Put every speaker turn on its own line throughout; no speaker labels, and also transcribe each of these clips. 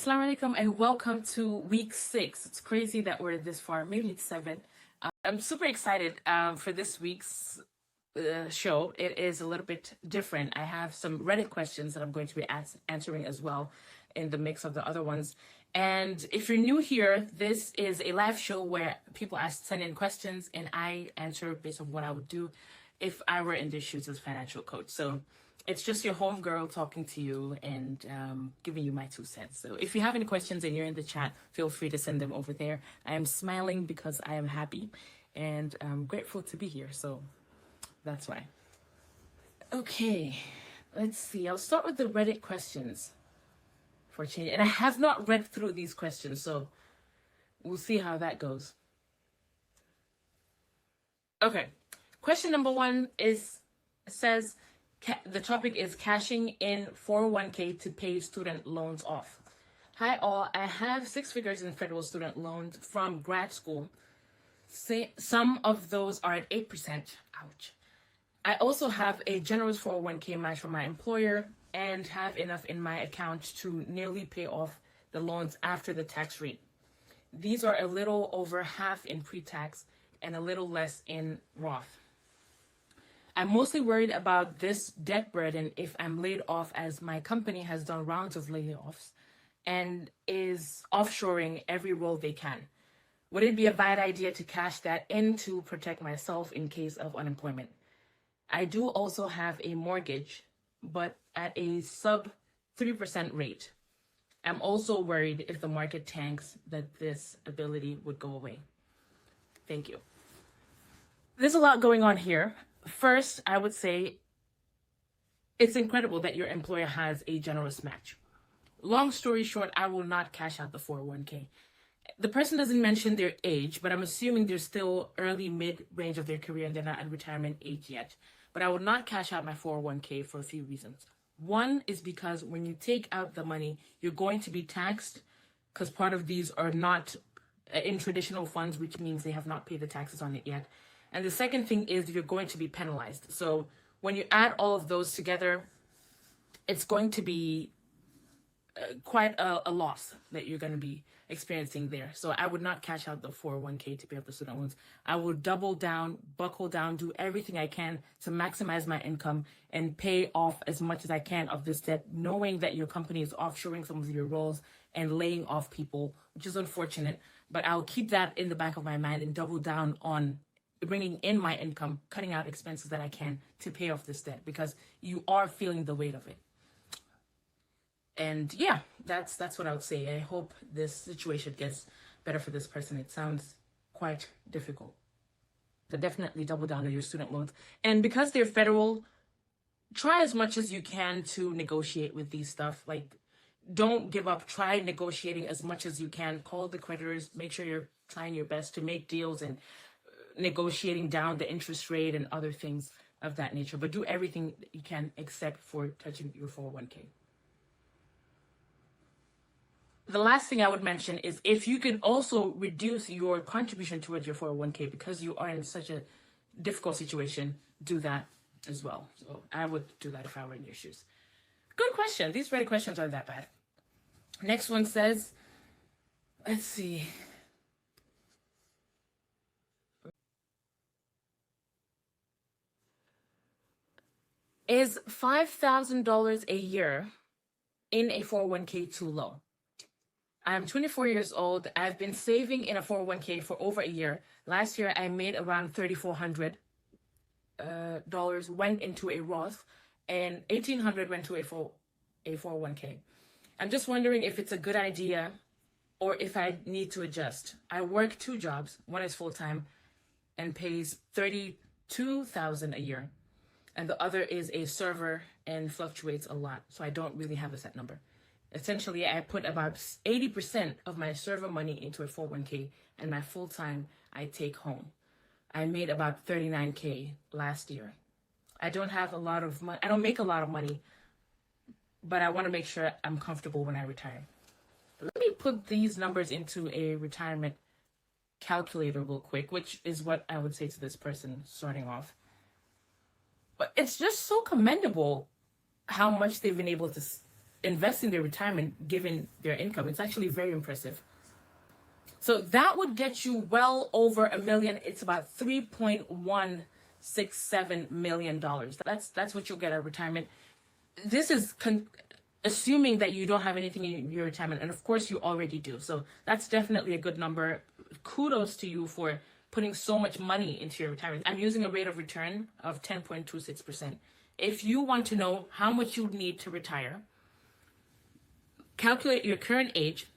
Assalamu alaikum and welcome to week 6. It's crazy that we're this far, maybe it's 7. I'm super excited for this week's show. It is a little bit different. I have some Reddit questions that I'm going to be answering as well in the mix of the other ones. And if you're new here, this is a live show where people send in questions and I answer based on what I would do if I were in their shoes as a financial coach. So it's just your homegirl talking to you and giving you my 2 cents. So if you have any questions and you're in the chat, feel free to send them over there. I am smiling because I am happy and I'm grateful to be here. So that's why. Okay, let's see. I'll start with the Reddit questions for change. And I have not read through these questions, so we'll see how that goes. Okay, question number 1 says, the topic is cashing in 401k to pay student loans off. Hi all, I have 6 figures in federal student loans from grad school. Some of those are at 8%. Ouch. I also have a generous 401k match from my employer and have enough in my account to nearly pay off the loans after the tax rate. These are a little over half in pre-tax and a little less in Roth. I'm mostly worried about this debt burden if I'm laid off, as my company has done rounds of layoffs and is offshoring every role they can. Would it be a bad idea to cash that in to protect myself in case of unemployment? I do also have a mortgage, but at a sub 3% rate. I'm also worried if the market tanks that this ability would go away. Thank you. There's a lot going on here. First, I would say it's incredible that your employer has a generous match. Long story short, I will not cash out the 401k. The person doesn't mention their age, but I'm assuming they're still early mid-range of their career and they're not at retirement age yet. But I would not cash out my 401k for a few reasons. One is because when you take out the money, you're going to be taxed because part of these are not in traditional funds, which means they have not paid the taxes on it yet. And the second thing is you're going to be penalized. So when you add all of those together, it's going to be quite a loss that you're going to be experiencing there. So I would not cash out the 401k to pay off the student loans. I will double down, buckle down, do everything I can to maximize my income and pay off as much as I can of this debt, knowing that your company is offshoring some of your roles and laying off people, which is unfortunate. But I'll keep that in the back of my mind and double down on bringing in my income, cutting out expenses that I can to pay off this debt, because you are feeling the weight of it. And yeah, that's what I would say. I hope this situation gets better for this person. It sounds quite difficult. So definitely double down on your student loans. And because they're federal, try as much as you can to negotiate with these stuff. Like, don't give up. Try negotiating as much as you can. Call the creditors. Make sure you're trying your best to make deals and negotiating down the interest rate and other things of that nature. But do everything you can except for touching your 401k. The last thing I would mention is if you could also reduce your contribution towards your 401k because you are in such a difficult situation, do that as well. So I would do that if I were in your shoes. Good question. These Reddit questions aren't that bad. Next one says, let's see. Is $5,000 a year in a 401k too low? I'm 24 years old. I've been saving in a 401k for over a year. Last year, I made around $3,400 went into a Roth, and $1,800 went to a 401k. I'm just wondering if it's a good idea or if I need to adjust. I work 2 jobs. One is full-time and pays $32,000 a year. And the other is a server and fluctuates a lot. So I don't really have a set number. Essentially, I put about 80% of my server money into a 401k, and my full-time I take home. I made about $39K last year. I don't have a lot of money. I don't make a lot of money, but I want to make sure I'm comfortable when I retire. Let me put these numbers into a retirement calculator real quick, which is what I would say to this person starting off. But it's just so commendable how much they've been able to invest in their retirement given their income. It's actually very impressive. So that would get you well over $1 million. It's about $3.167 million. That's what you'll get at retirement. This is assuming that you don't have anything in your retirement, and of course you already do. So that's definitely a good number. Kudos to you for putting so much money into your retirement. I'm using a rate of return of 10.26%. If you want to know how much you need to retire, calculate your current age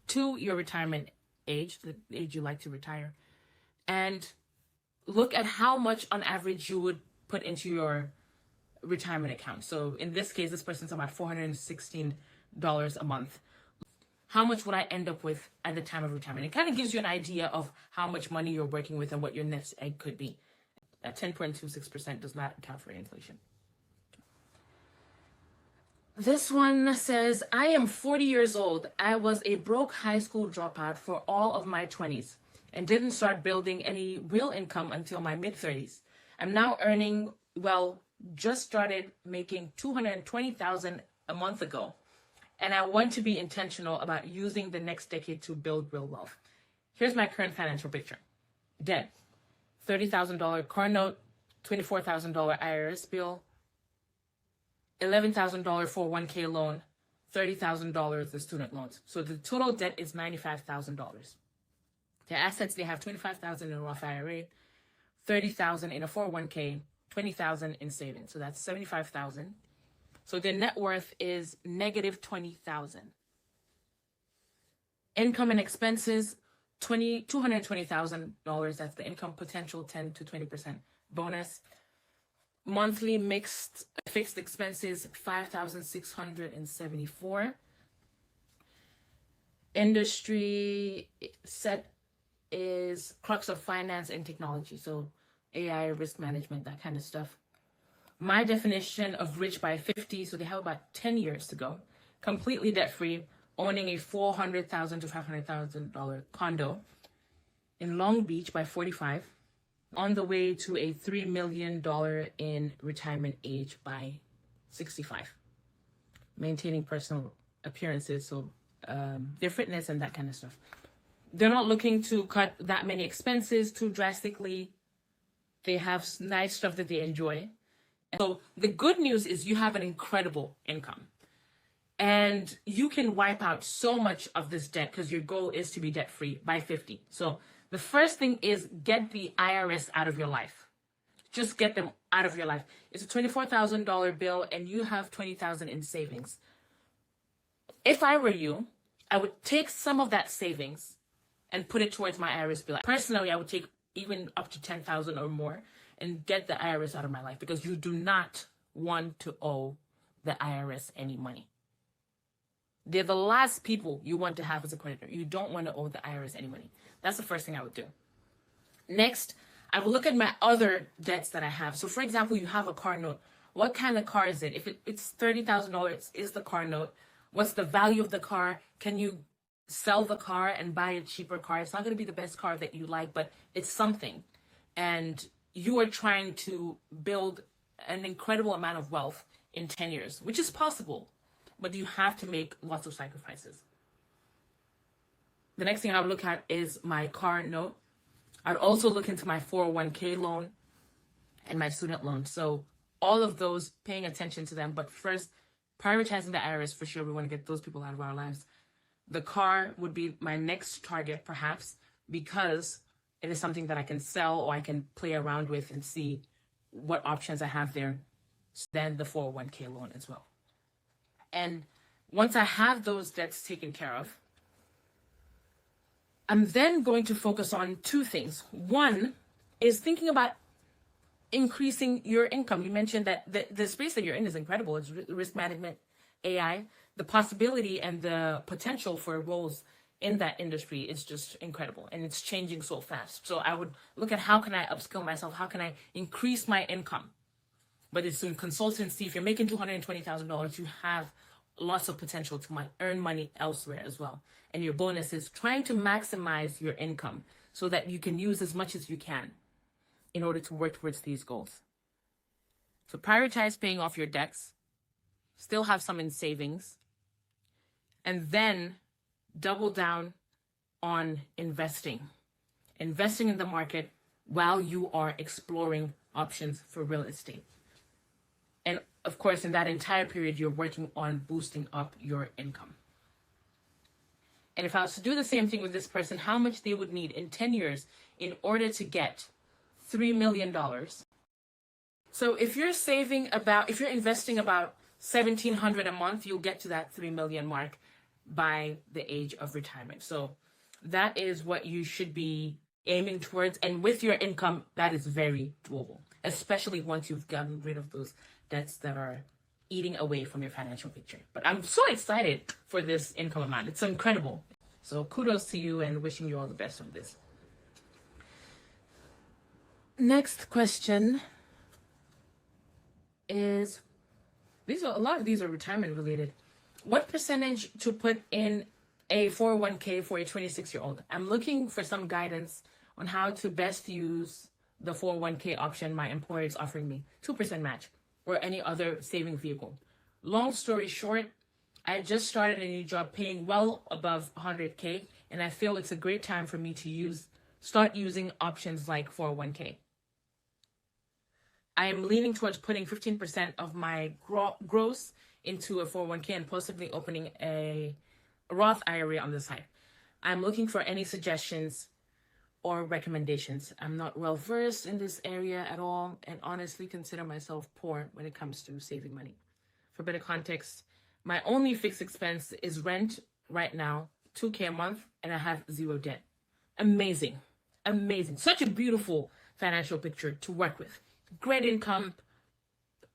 to your retirement age, the age you like to retire, and look at how much on average you would put into your retirement account. So in this case, this person's about $416 a month. How much would I end up with at the time of retirement? It kind of gives you an idea of how much money you're working with and what your nest egg could be. At 10.26% does not account for inflation. This one says, I am 40 years old. I was a broke high school dropout for all of my 20s and didn't start building any real income until my mid-30s. I'm now earning, just started making $220,000 a month ago. And I want to be intentional about using the next decade to build real wealth. Here's my current financial picture. Debt, $30,000 car note, $24,000 IRS bill, $11,000 401k loan, $30,000 the student loans. So the total debt is $95,000. The assets, they have $25,000 in a Roth IRA, $30,000 in a 401k, $20,000 in savings. So that's $75,000. So their net worth is negative $20,000. Income and expenses, $220,000. That's the income potential, 10 to 20% bonus. Monthly fixed expenses, $5,674. Industry set is crux of finance and technology. So AI, risk management, that kind of stuff. My definition of rich by 50, so they have about 10 years to go. Completely debt-free, owning a $400,000 to $500,000 condo in Long Beach by 45. On the way to a $3 million in retirement age by 65. Maintaining personal appearances, so their fitness and that kind of stuff. They're not looking to cut that many expenses too drastically. They have nice stuff that they enjoy. So the good news is you have an incredible income. And you can wipe out so much of this debt because your goal is to be debt-free by 50. So the first thing is get the IRS out of your life. Just get them out of your life. It's a $24,000 bill and you have $20,000 in savings. If I were you, I would take some of that savings and put it towards my IRS bill. Personally, I would take even up to $10,000 or more and get the IRS out of my life because you do not want to owe the IRS any money. They're the last people you want to have as a creditor. You don't want to owe the IRS any money. That's the first thing I would do. Next, I will look at my other debts that I have. So for example, you have a car note. What kind of car is it? If it's $30,000 is the car note, what's the value of the car? Can you sell the car and buy a cheaper car? It's not going to be the best car that you like, but it's something. And you are trying to build an incredible amount of wealth in 10 years, which is possible, but you have to make lots of sacrifices. The next thing I would look at is my car note. I'd also look into my 401k loan and my student loan. So all of those, paying attention to them, but first prioritizing the IRS for sure. We want to get those people out of our lives. The car would be my next target, perhaps, because it is something that I can sell or I can play around with and see what options I have there. Then the 401k loan as well. And once I have those debts taken care of, I'm then going to focus on two things. One is thinking about increasing your income. You mentioned that the space that you're in is incredible. It's risk management, AI. The possibility and the potential for roles in that industry is just incredible, and it's changing so fast. So I would look at how can I upskill myself? How can I increase my income? But it's in consultancy. If you're making $220,000, you have lots of potential to earn money elsewhere as well. And your bonus is trying to maximize your income so that you can use as much as you can in order to work towards these goals. So prioritize paying off your debts. still have some in savings, and then double down on investing in the market while you are exploring options for real estate. And of course, in that entire period, you're working on boosting up your income. And if I was to do the same thing with this person, how much they would need in 10 years in order to get $3 million. So if you're investing about $1,700 a month, you'll get to that 3 million mark by the age of retirement. So that is what you should be aiming towards. And with your income, that is very doable, especially once you've gotten rid of those debts that are eating away from your financial picture. But I'm so excited for this income amount. It's incredible. So kudos to you and wishing you all the best on this. Next question is, a lot of these are retirement related. What percentage to put in a 401k for a 26-year-old? I'm looking for some guidance on how to best use the 401k option my employer is offering me, 2% match, or any other saving vehicle. Long story short, I just started a new job paying well above 100k, and I feel it's a great time for me to start using options like 401k. I am leaning towards putting 15% of my gross into a 401k and possibly opening a Roth IRA on the side. I'm looking for any suggestions or recommendations. I'm not well versed in this area at all, and honestly consider myself poor when it comes to saving money. For better context, my only fixed expense is rent right now, $2,000 a month, and I have zero debt. Amazing. Such a beautiful financial picture to work with. Great income,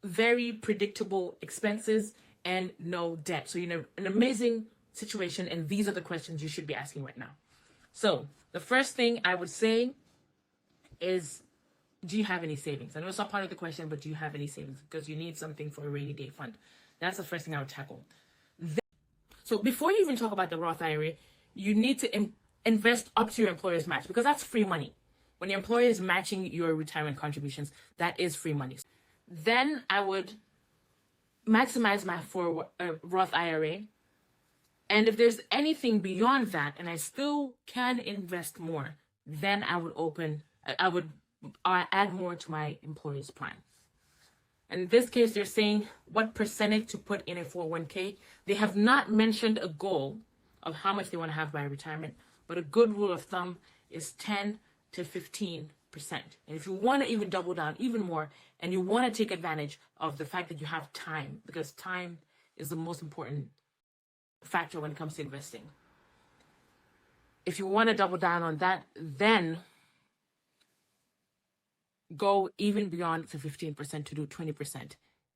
very predictable expenses, and no debt. So you're in an amazing situation, and these are the questions you should be asking right now. So the first thing I would say is, do you have any savings? I know it's not part of the question, but do you have any savings? Because you need something for a rainy day fund. That's the first thing I would tackle. So before you even talk about the Roth IRA, you need to invest up to your employer's match, because that's free money. When your employer is matching your retirement contributions, that is free money. Then I would maximize my Roth IRA. And if there's anything beyond that, and I still can invest more, then I would add more to my employer's plan. And in this case, they're saying what percentage to put in a 401k. They have not mentioned a goal of how much they want to have by retirement, but a good rule of thumb is 10 to 15%. And if you want to even double down even more, and you want to take advantage of the fact that you have time, because time is the most important factor when it comes to investing. If you want to double down on that, then go even beyond the 15% to do 20%,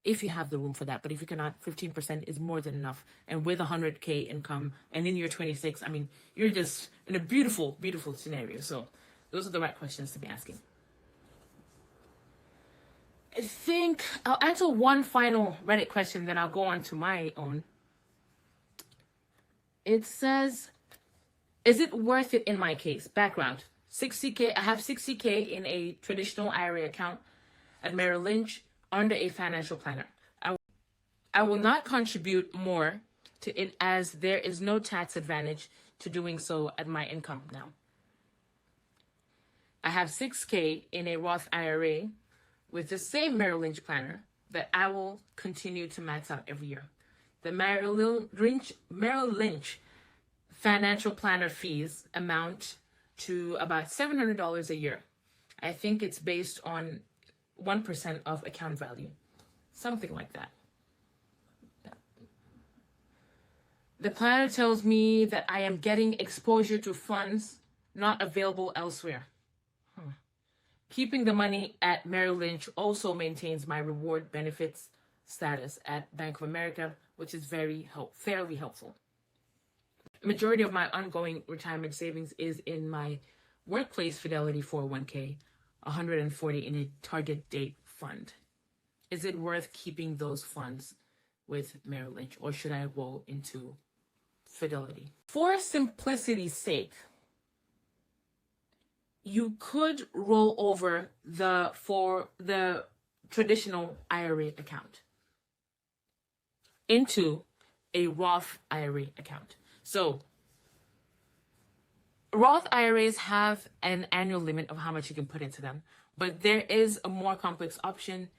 if you have the room for that. But if you cannot, 15% is more than enough. And with 100k income, and in year 26, I mean, you're just in a beautiful, beautiful scenario. So those are the right questions to be asking. I think I'll answer one final Reddit question, then I'll go on to my own. It says, is it worth it in my case? Background. 60k. I have 60k in a traditional IRA account at Merrill Lynch under a financial planner. I will not contribute more to it, as there is no tax advantage to doing so at my income now. I have 6k in a Roth IRA with the same Merrill Lynch planner that I will continue to max out every year. The Merrill Lynch financial planner fees amount to about $700 a year. I think it's based on 1% of account value, something like that. The planner tells me that I am getting exposure to funds not available elsewhere. Keeping the money at Merrill Lynch also maintains my reward benefits status at Bank of America, which is fairly helpful. The majority of my ongoing retirement savings is in my workplace Fidelity 401k, 140 in a target date fund. Is it worth keeping those funds with Merrill Lynch, or should I go into Fidelity? For simplicity's sake, you could roll over the traditional IRA account. into a Roth IRA account. So Roth IRAs have an annual limit of how much you can put into them, but there is a more complex option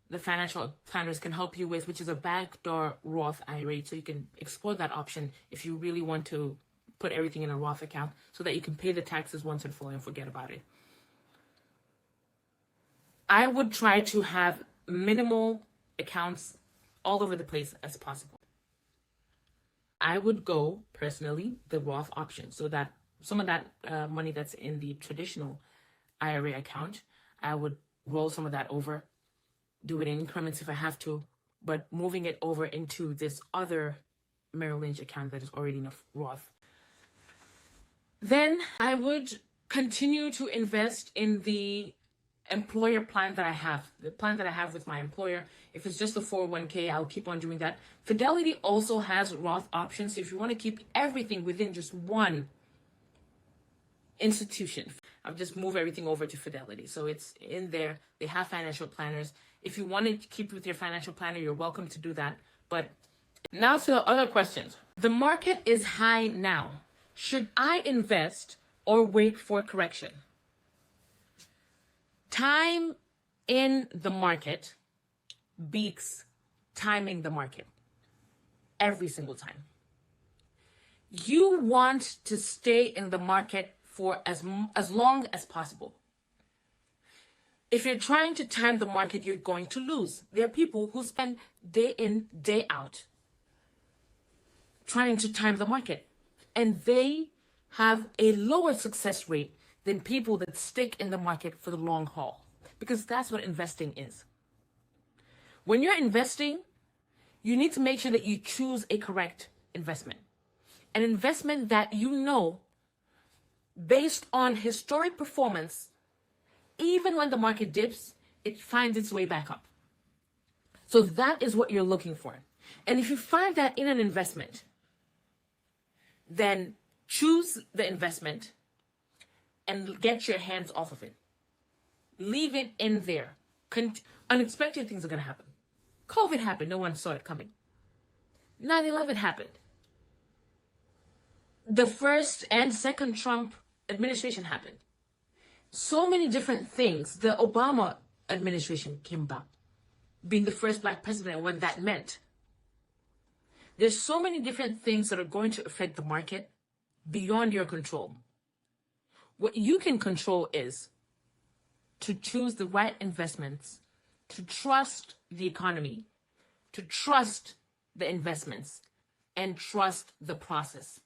the financial planners can help you with, which is a backdoor Roth IRA. So you can explore that option if you really want to put everything in a Roth account so that you can pay the taxes once and for all and forget about it. I would try to have minimal accounts all over the place as possible. I would go, personally, the Roth option, so that some of that money that's in the traditional IRA account, I would roll some of that over, do it in increments if I have to, but moving it over into this other Merrill Lynch account that is already in a Roth. Then I would continue to invest in the employer plan that I have, the plan that I have with my employer. If it's just a 401k, I'll keep on doing that. Fidelity also has Roth options. If you want to keep everything within just one institution, I'll just move everything over to Fidelity. So it's in there. They have financial planners. If you want to keep with your financial planner, you're welcome to do that. But now to the other questions. The market is high now. Should I invest or wait for correction? Time in the market beats timing the market every single time. You want to stay in the market for as long as possible. If you're trying to time the market, you're going to lose. There are people who spend day in, day out trying to time the market, and they have a lower success rate than people that stick in the market for the long haul, because that's what investing is. When you're investing, you need to make sure that you choose a correct investment, an investment that you know, based on historic performance, even when the market dips, it finds its way back up. So that is what you're looking for. And if you find that in an investment, then choose the investment and get your hands off of it. Leave it in there. Unexpected things are going to happen. COVID happened. No one saw it coming. 9/11 happened. The first and second Trump administration happened. So many different things. The Obama administration came about, being the first Black president, and what that meant. There's so many different things that are going to affect the market beyond your control. What you can control is to choose the right investments, to trust the economy, to trust the investments, and trust the process.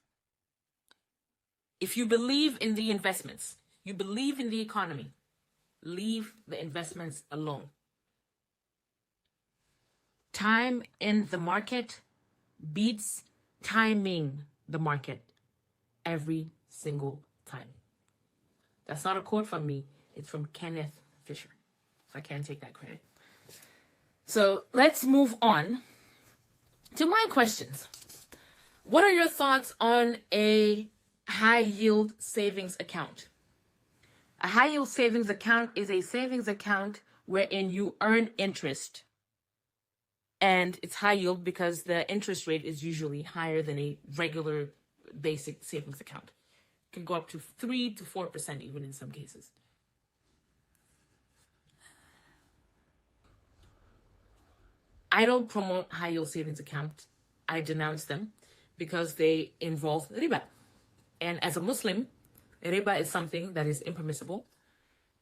If you believe in the investments, you believe in the economy, leave the investments alone. Time in the market beats timing the market every single time. That's not a quote from me. It's from Kenneth Fisher. So I can't take that credit. So let's move on to my questions. What are your thoughts on a high yield savings account? A high yield savings account is a savings account wherein you earn interest. And it's high yield because the interest rate is usually higher than a regular basic savings account. It can go up to 3 to 4% even in some cases. I don't promote high yield savings accounts. I denounce them because they involve riba. And as a Muslim, riba is something that is impermissible.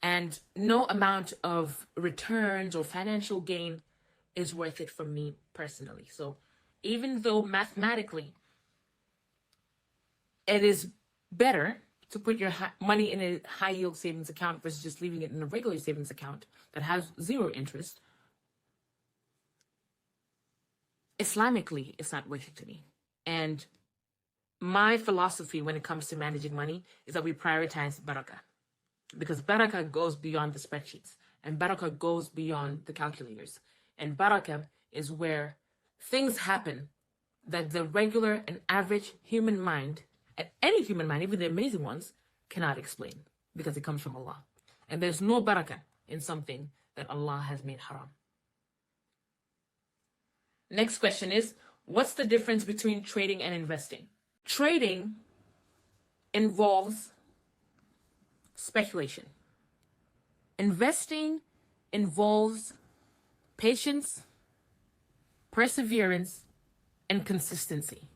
And no amount of returns or financial gain is worth it for me personally. So even though mathematically it is better to put your money in a high yield savings account versus just leaving it in a regular savings account that has zero interest, Islamically, it's not worth it to me. And my philosophy when it comes to managing money is that we prioritize barakah, because barakah goes beyond the spreadsheets, and barakah goes beyond the calculators. And barakah is where things happen that the regular and average human mind, and any human mind, even the amazing ones, cannot explain, because it comes from Allah. And there's no barakah in something that Allah has made haram. Next question is, What's the difference between trading and investing? Trading involves speculation. Investing involves patience, perseverance, and consistency.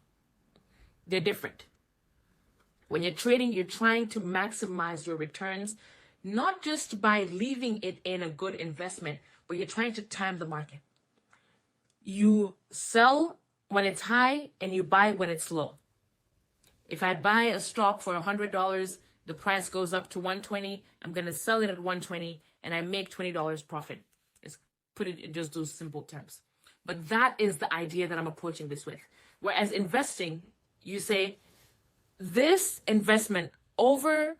They're different. When you're trading, you're trying to maximize your returns, not just by leaving it in a good investment, but you're trying to time the market. You sell when it's high and you buy when it's low. If I buy a stock for $100, the price goes up to 120, I'm going to sell it at 120 and I make $20 profit. Let's put it in just those simple terms. But that is the idea that I'm approaching this with. Whereas investing, you say, this investment over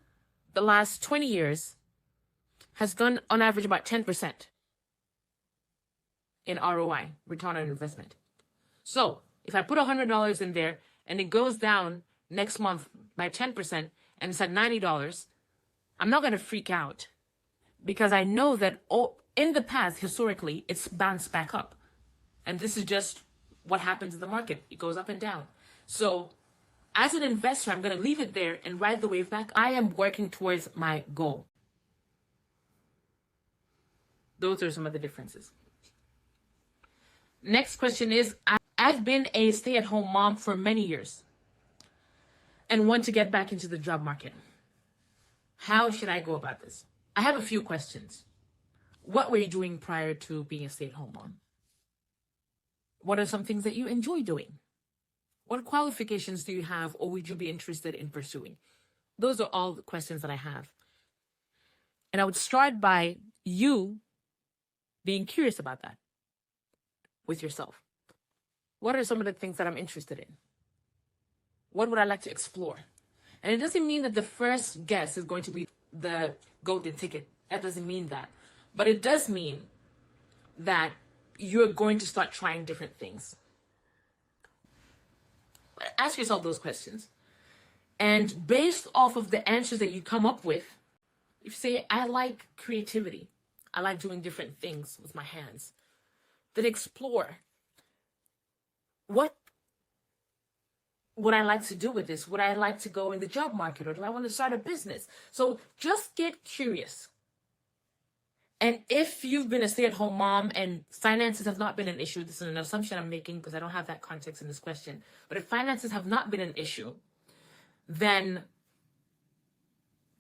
the last 20 years has gone on average about 10% in ROI, return on investment. So if I put $100 in there and it goes down next month by 10% and it's at $90, I'm not going to freak out because I know that in the past, historically, it's bounced back up. And this is just what happens in the market. It goes up and down. So as an investor, I'm going to leave it there and ride the wave back. I am working towards my goal. Those are some of the differences. Next question is, I've been a stay-at-home mom for many years and want to get back into the job market. How should I go about this? I have a few questions. What were you doing prior to being a stay-at-home mom? What are some things that you enjoy doing? What qualifications do you have or would you be interested in pursuing? Those are all the questions that I have. And I would start by you being curious about that with yourself. What are some of the things that I'm interested in? What would I like to explore? And it doesn't mean that the first guess is going to be the golden ticket. That doesn't mean that. But it does mean that you're going to start trying different things. Ask yourself those questions. And based off of the answers that you come up with, if you say, I like creativity, I like doing different things with my hands, then explore. What would I like to do with this? Would I like to go in the job market or do I want to start a business? So just get curious. And if you've been a stay-at-home mom and finances have not been an issue, this is an assumption I'm making because I don't have that context in this question, but if finances have not been an issue, then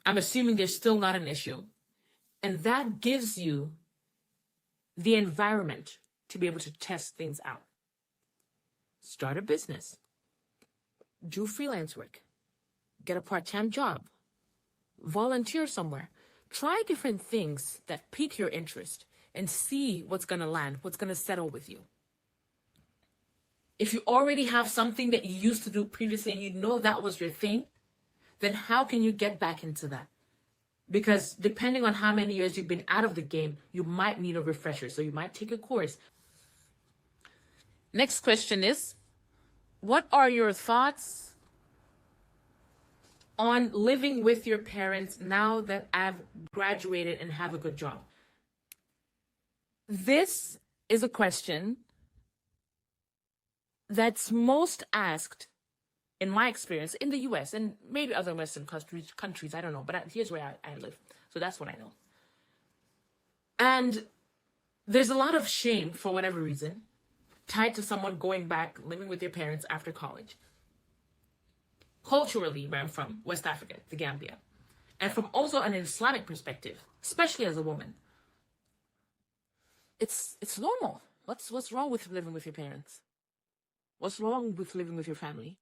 I'm assuming they're still not an issue. And that gives you the environment to be able to test things out. Start a business. Do freelance work. Get a part-time job. Volunteer somewhere. Try different things that pique your interest and see what's going to land, what's going to settle with you. If you already have something that you used to do previously and you know that was your thing, then how can you get back into that? Because depending on how many years you've been out of the game, you might need a refresher. So you might take a course. Next question is, what are your thoughts on living with your parents now that I've graduated and have a good job? This is a question that's most asked, in my experience, in the US and maybe other Western countries, I don't know, but here's where I live. So that's what I know. And there's a lot of shame, for whatever reason, tied to someone going back, living with their parents after college. Culturally, where I'm from, West Africa, the Gambia, and from also an Islamic perspective, especially as a woman, it's normal. What's wrong with living with your parents? What's wrong with living with your family?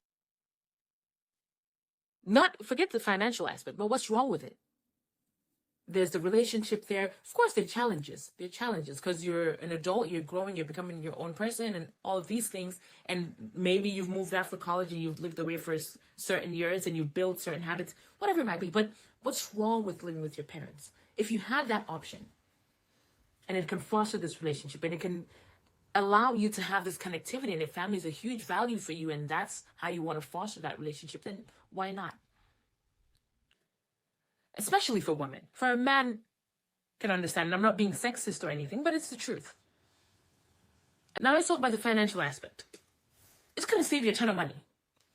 Forget the financial aspect, but what's wrong with it? There's the relationship there. Of course, there are challenges. There are challenges because you're an adult, you're growing, you're becoming your own person and all of these things. And maybe you've moved out for college and you've lived away for certain years and you've built certain habits, whatever it might be. But what's wrong with living with your parents? If you have that option and it can foster this relationship and it can allow you to have this connectivity and if family is a huge value for you and that's how you want to foster that relationship, then why not? Especially for women. For a man, can understand. And I'm not being sexist or anything, but it's the truth. Now let's talk about the financial aspect. it's going to save you a ton of money.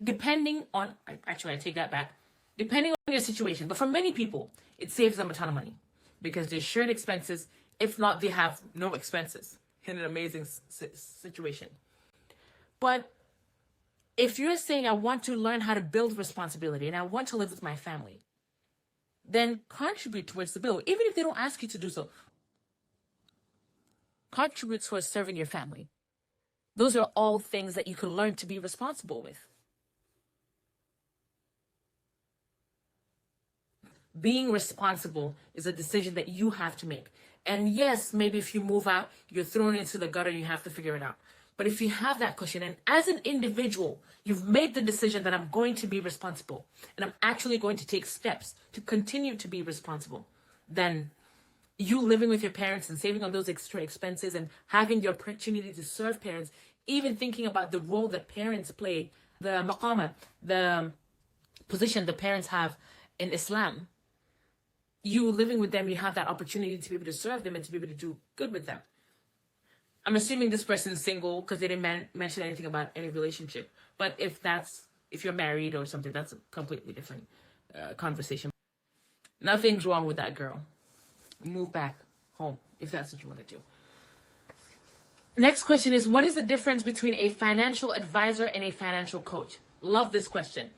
Depending on, actually, I take that back. Depending on your situation. But for many people, it saves them a ton of money because there's shared expenses. If not, they have no expenses in an amazing situation. But if you're saying, I want to learn how to build responsibility and I want to live with my family, then contribute towards the bill, even if they don't ask you to do so. Contribute towards serving your family. Those are all things that you can learn to be responsible with. Being responsible is a decision that you have to make. And yes, maybe if you move out, you're thrown into the gutter, you have to figure it out. But if you have that cushion, and as an individual, you've made the decision that I'm going to be responsible, and I'm actually going to take steps to continue to be responsible, then you living with your parents and saving on those extra expenses and having the opportunity to serve parents, even thinking about the role that parents play, the maqama, the position the parents have in Islam, you living with them, you have that opportunity to be able to serve them and to be able to do good with them. I'm assuming this person's single because they didn't mention anything about any relationship. But if you're married or something, that's a completely different conversation. Nothing's wrong with that girl. Move back home if that's what you want to do. Next question is, what is the difference between a financial advisor and a financial coach? Love this question.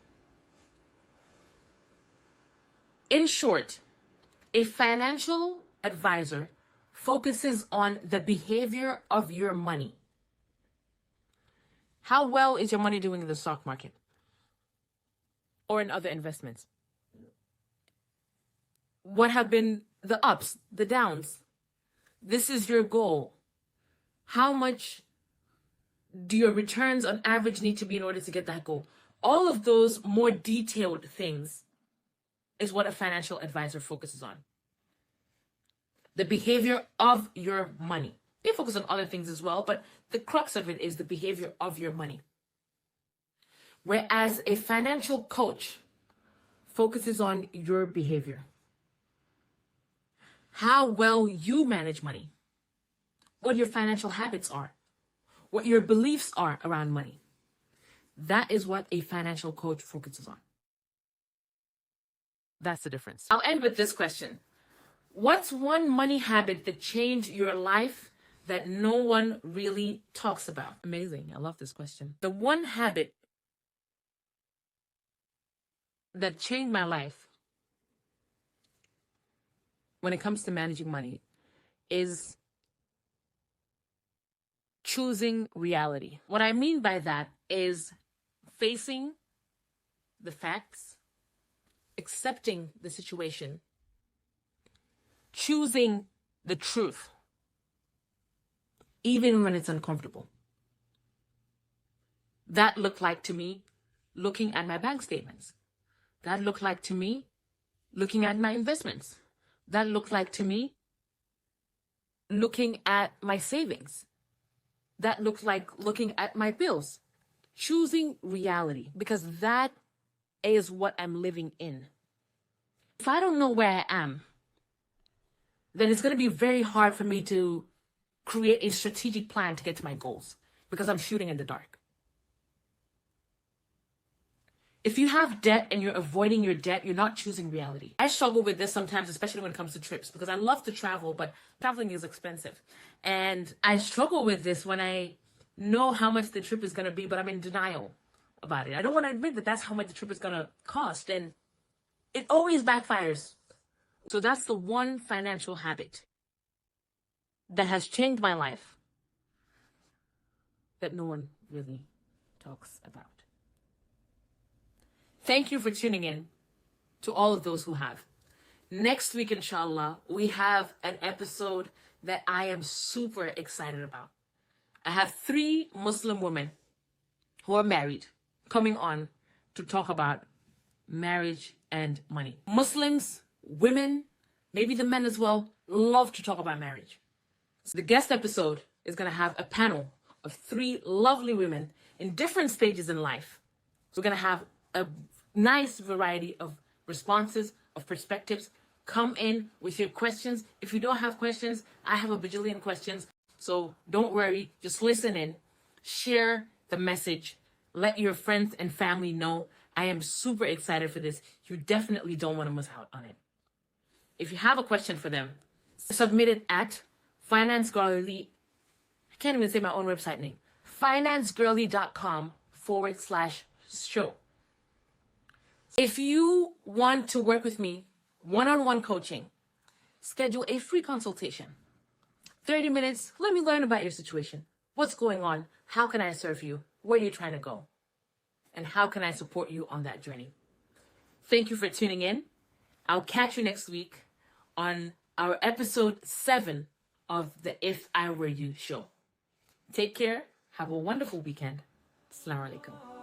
In short, a financial advisor focuses on the behavior of your money. How well is your money doing in the stock market or in other investments? What have been the ups, the downs? This is your goal. How much do your returns on average need to be in order to get that goal? All of those more detailed things is what a financial advisor focuses on. The behavior of your money. They focus on other things as well, but the crux of it is the behavior of your money. Whereas a financial coach focuses on your behavior. How well you manage money. What your financial habits are. What your beliefs are around money. That is what a financial coach focuses on. That's the difference. I'll end with this question. What's one money habit that changed your life that no one really talks about? Amazing. I love this question. The one habit that changed my life when it comes to managing money is choosing reality. What I mean by that is facing the facts, accepting the situation, choosing the truth, even when it's uncomfortable. That looked like to me looking at my bank statements. That looked like to me looking at my investments. That looked like to me looking at my savings. That looked like looking at my bills. Choosing reality, because that is what I'm living in. If I don't know where I am, then it's going to be very hard for me to create a strategic plan to get to my goals because I'm shooting in the dark. If you have debt and you're avoiding your debt, you're not choosing reality. I struggle with this sometimes, especially when it comes to trips, because I love to travel, but traveling is expensive. And I struggle with this when I know how much the trip is going to be, but I'm in denial about it. I don't want to admit that that's how much the trip is going to cost, and it always backfires. So that's the one financial habit that has changed my life that no one really talks about. Thank you for tuning in to all of those who have. Next week, inshallah, we have an episode that I am super excited about. I have 3 Muslim women who are married coming on to talk about marriage and money. Muslims, women, maybe the men as well, love to talk about marriage. So the guest episode is going to have a panel of 3 lovely women in different stages in life. So we're going to have a nice variety of responses, of perspectives. Come in with your questions. If you don't have questions, I have a bajillion questions. So don't worry, just listen in, share the message, Let your friends and family know. I am super excited for this. You definitely don't want to miss out on it. If you have a question for them, submit it at financegirly. I can't even say my own website name. financegirly.com/show. If you want to work with me, one-on-one coaching, schedule a free consultation. 30 minutes, let me learn about your situation. What's going on? How can I serve you? Where are you trying to go? And how can I support you on that journey? Thank you for tuning in. I'll catch you next week on our episode 7 of the If I Were You show. Take care. Have a wonderful weekend. Assalamu alaikum.